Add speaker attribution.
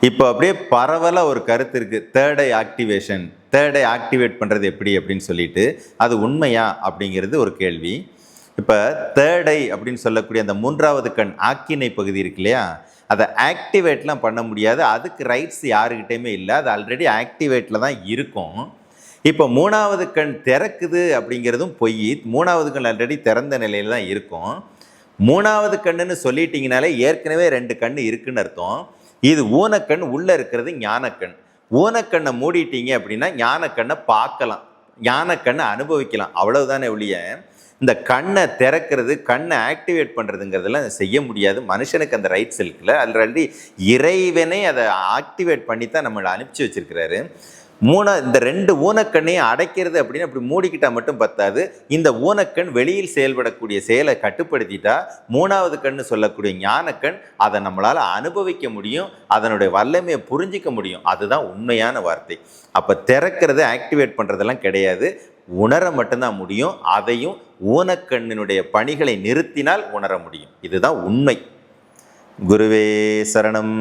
Speaker 1: இப்போ அப்படியே பரவலாக ஒரு கருத்து இருக்குது, தேர்ட் ஐ ஆக்டிவேஷன். தேர்ட் ஐ ஆக்டிவேட் பண்ணுறது எப்படி அப்படின்னு சொல்லிட்டு, அது உண்மையா அப்படிங்கிறது ஒரு கேள்வி. இப்போ தேர்ட் ஐ அப்படின்னு சொல்லக்கூடிய அந்த மூன்றாவது கண் ஆக்கினை பகுதி இருக்கு இல்லையா, அதை ஆக்டிவேட்லாம் பண்ண முடியாது. அதுக்கு ரைட்ஸ் யாருக்கிட்டையுமே இல்லை. அது ஆல்ரெடி ஆக்டிவேட்டில் தான் இருக்கும். இப்போ மூணாவது கண் திறக்குது அப்படிங்கிறதும் பொய். மூணாவது கண் ஆல்ரெடி திறந்த நிலையில் தான் இருக்கும். மூணாவது கண்ணுன்னு சொல்லிட்டீங்கனாலே ஏற்கனவே 2 கண் இருக்குன்னு அர்த்தம். இது ஊனக்கண், உள்ள இருக்கிறது ஞானக்கண். ஊனக்கண்ணை மூடிட்டீங்க அப்படின்னா ஞானக்கண்ணை பார்க்கலாம், ஞானக்கண்ணை அனுபவிக்கலாம், அவ்வளவுதானே ஒழிய இந்த கண்ணை திறக்கிறது, கண்ணை ஆக்டிவேட் பண்ணுறதுங்கிறதெல்லாம் செய்ய முடியாது. மனுஷனுக்கு அந்த ரைட்ஸ் இருக்குல்ல, ஆல்ரெடி இறைவனே அதை ஆக்டிவேட் பண்ணி தான் நம்மளை அனுப்பிச்சி வச்சிருக்கிறாரு. இந்த 2 ஊனக்கண்ணையும் அடைக்கிறது அப்படின்னு அப்படி மூடிக்கிட்டால் மட்டும் பத்தாது. இந்த ஊனக்கண் வெளியில் செயல்படக்கூடிய செயலை கட்டுப்படுத்திட்டா மூணாவது கண்ணு சொல்லக்கூடிய ஞானக்கண் அதை நம்மளால் அனுபவிக்க முடியும், அதனுடைய வல்லமையை புரிஞ்சிக்க முடியும். அதுதான் உண்மையான வார்த்தை. அப்போ திறக்கிறது ஆக்டிவேட் பண்ணுறதெல்லாம் கிடையாது, உணர மட்டும்தான் முடியும். அதையும் ஊனக்கண்ணினுடைய பணிகளை நிறுத்தினால் உணர முடியும். இதுதான் உண்மை. குருவே சரணம்.